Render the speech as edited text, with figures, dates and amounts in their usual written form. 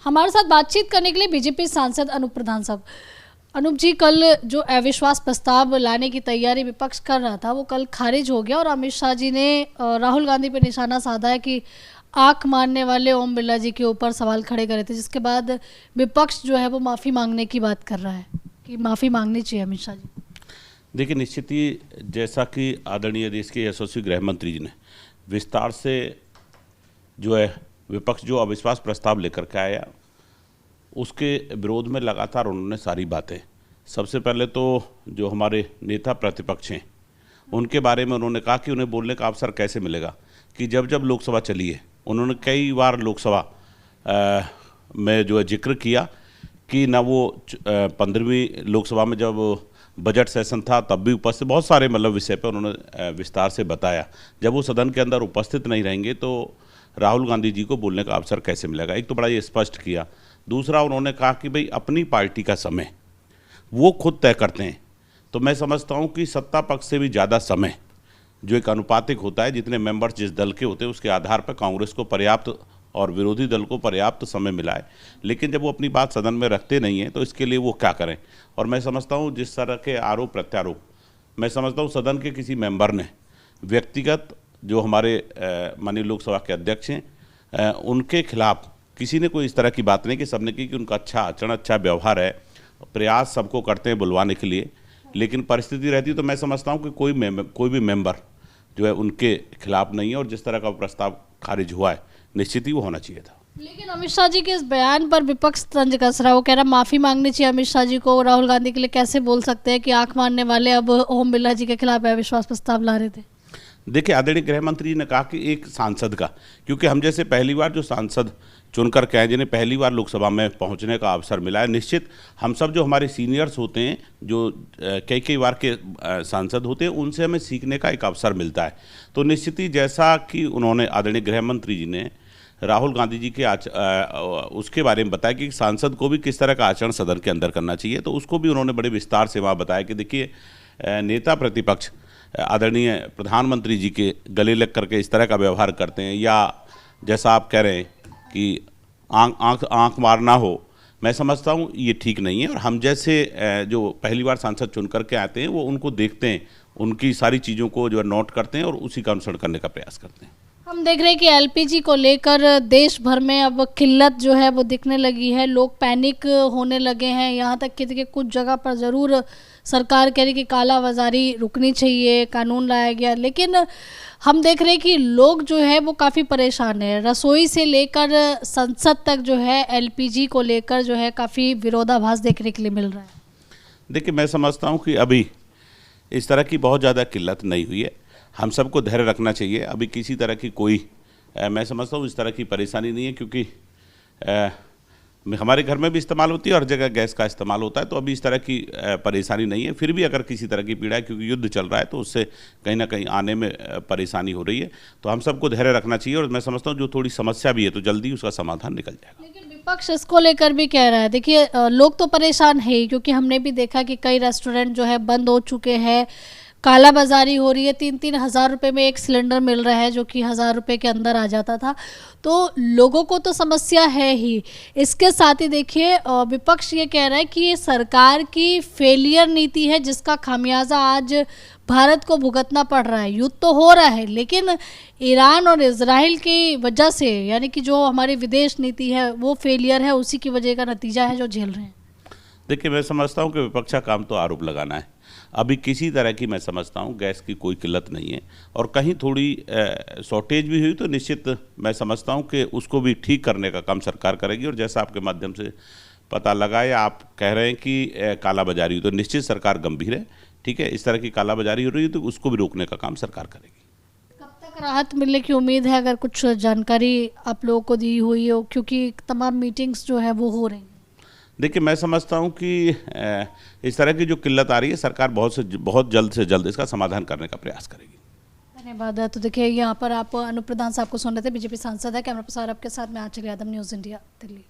हमारे साथ बातचीत करने के लिए बीजेपी सांसद अनूप प्रधान साहब। अनूप जी, कल जो अविश्वास प्रस्ताव लाने की तैयारी विपक्ष कर रहा था वो कल खारिज हो गया और अमित शाह जी ने राहुल गांधी पर निशाना साधा है कि आंख मारने वाले ओम बिरला जी के ऊपर सवाल खड़े करे थे, जिसके बाद विपक्ष जो है वो माफ़ी मांगने की बात कर रहा है कि माफ़ी मांगनी चाहिए अमित शाह जी। देखिए, निश्चित ही जैसा कि आदरणीय देश के यशस्वी गृह मंत्री जी ने विस्तार से जो है विपक्ष जो अविश्वास प्रस्ताव लेकर के आया उसके विरोध में लगातार उन्होंने सारी बातें, सबसे पहले तो जो हमारे नेता प्रतिपक्ष हैं उनके बारे में उन्होंने कहा कि उन्हें बोलने का अवसर कैसे मिलेगा, कि जब जब लोकसभा चली है उन्होंने कई बार लोकसभा में जो है जिक्र किया कि ना वो 15वीं लोकसभा में जब बजट सेशन था तब भी उपस्थित, बहुत सारे मतलब विषय पर उन्होंने विस्तार से बताया। जब वो सदन के अंदर उपस्थित नहीं रहेंगे तो राहुल गांधी जी को बोलने का अवसर कैसे मिलेगा, एक तो बड़ा ये स्पष्ट किया। दूसरा उन्होंने कहा कि भाई अपनी पार्टी का समय वो खुद तय करते हैं, तो मैं समझता हूँ कि सत्ता पक्ष से भी ज़्यादा समय जो एक अनुपातिक होता है, जितने मेंबर्स जिस दल के होते हैं उसके आधार पर कांग्रेस को पर्याप्त और विरोधी दल को पर्याप्त समय मिला है। लेकिन जब वो अपनी बात सदन में रखते नहीं हैं तो इसके लिए वो क्या करें। और मैं समझता हूँ जिस तरह के आरोप प्रत्यारोप, मैं समझता हूँ सदन के किसी मेंबर ने व्यक्तिगत जो हमारे माननीय लोकसभा के अध्यक्ष हैं उनके खिलाफ किसी ने कोई इस तरह की बात नहीं कि सबने की कि उनका अच्छा आचरण, अच्छा व्यवहार है, प्रयास सबको करते हैं बुलवाने के लिए, लेकिन परिस्थिति रहती तो मैं समझता हूँ कि कोई भी मेंबर जो है उनके खिलाफ नहीं है। और जिस तरह का प्रस्ताव खारिज हुआ है निश्चित ही वो होना चाहिए था। लेकिन अमित शाह जी के इस बयान पर विपक्ष तंज कस रहा है, वो कह रहा है माफ़ी मांगनी चाहिए अमित शाह जी को। राहुल गांधी के लिए कैसे बोल सकते हैं कि आंख मारने वाले अब ओम बिरला जी के खिलाफ अविश्वास प्रस्ताव ला रहे थे। देखिए, आदरणीय गृह मंत्री जी ने कहा कि एक सांसद का, क्योंकि हम जैसे पहली बार जो सांसद चुनकर के आए, जिन्हें पहली बार लोकसभा में पहुंचने का अवसर मिला है, निश्चित हम सब जो हमारे सीनियर्स होते हैं जो कई बार के सांसद होते हैं उनसे हमें सीखने का एक अवसर मिलता है। तो निश्चित ही जैसा कि उन्होंने आदरणीय गृह मंत्री जी ने राहुल गांधी जी के उसके बारे में बताया कि सांसद को भी किस तरह का आचरण सदन के अंदर करना चाहिए, तो उसको भी उन्होंने बड़े विस्तार से वहाँ बताया कि देखिए नेता प्रतिपक्ष आदरणीय प्रधानमंत्री जी के गले लग करके इस तरह का व्यवहार करते हैं, या जैसा आप कह रहे हैं कि आंख मारना हो, मैं समझता हूँ ये ठीक नहीं है। और हम जैसे जो पहली बार सांसद चुन करके आते हैं वो उनको देखते हैं, उनकी सारी चीज़ों को जो है नोट करते हैं और उसी का अनुसरण करने का प्रयास करते हैं। हम देख रहे हैं कि एलपीजी को लेकर देश भर में अब किल्लत जो है वो दिखने लगी है, लोग पैनिक होने लगे हैं। यहाँ तक कि देखिए कुछ जगह पर ज़रूर सरकार कह रही कि काला बाजारी रुकनी चाहिए, कानून लाया गया, लेकिन हम देख रहे हैं कि लोग जो है वो काफ़ी परेशान हैं। रसोई से लेकर संसद तक जो है एलपीजी को लेकर जो है काफ़ी विरोधाभास देखने के लिए मिल रहा है। देखिए, मैं समझता हूँ कि अभी इस तरह की बहुत ज़्यादा किल्लत नहीं हुई है, हम सबको धैर्य रखना चाहिए। अभी किसी तरह की कोई मैं समझता हूँ इस तरह की परेशानी नहीं है, क्योंकि हमारे घर में भी इस्तेमाल होती है और हर जगह गैस का इस्तेमाल होता है, तो अभी इस तरह की परेशानी नहीं है। फिर भी अगर किसी तरह की पीड़ा है, क्योंकि युद्ध चल रहा है तो उससे कहीं ना कहीं आने में परेशानी हो रही है, तो हम सबको धैर्य रखना चाहिए। और मैं समझता हूँ जो थोड़ी समस्या भी है तो जल्दी उसका समाधान निकल जाएगा। लेकिन विपक्ष इसको लेकर भी कह रहा है, देखिए लोग तो परेशान है ही, क्योंकि हमने भी देखा कि कई रेस्टोरेंट जो है बंद हो चुके हैं, काला बाजारी हो रही है, 3-3 हज़ार रुपये में एक सिलेंडर मिल रहा है जो कि 1000 रुपये के अंदर आ जाता था। तो लोगों को तो समस्या है ही, इसके साथ ही देखिए विपक्ष ये कह रहा है कि ये सरकार की फेलियर नीति है जिसका खामियाजा आज भारत को भुगतना पड़ रहा है। युद्ध तो हो रहा है लेकिन ईरान और इजराइल की वजह से, यानी कि जो हमारी विदेश नीति है वो फेलियर है, उसी की वजह का नतीजा है जो झेल रहे हैं। देखिए, मैं समझता हूँ कि विपक्ष का काम तो आरोप लगाना है। अभी किसी तरह की मैं समझता हूँ गैस की कोई किल्लत नहीं है, और कहीं थोड़ी शॉर्टेज भी हुई तो निश्चित मैं समझता हूँ कि उसको भी ठीक करने का काम सरकार करेगी। और जैसा आपके माध्यम से पता लगा या आप कह रहे हैं कि काला बाजारी, तो निश्चित सरकार गंभीर है, ठीक है। इस तरह की काला बाजारी हो रही है तो उसको भी रोकने का काम सरकार करेगी। कब तक राहत मिलने की उम्मीद है, अगर कुछ जानकारी आप लोगों को दी हुई हो, क्योंकि तमाम मीटिंग्स जो है वो हो रही हैं? देखिए, मैं समझता हूँ कि इस तरह की जो किल्लत आ रही है सरकार बहुत जल्द से जल्द इसका समाधान करने का प्रयास करेगी। धन्यवाद। तो देखिए यहाँ पर आप अनूप प्रधान साहब को सुन रहे थे, बीजेपी सांसद है। कैमरा प्रसार आपके साथ में आंचल यादव, न्यूज़ इंडिया, दिल्ली।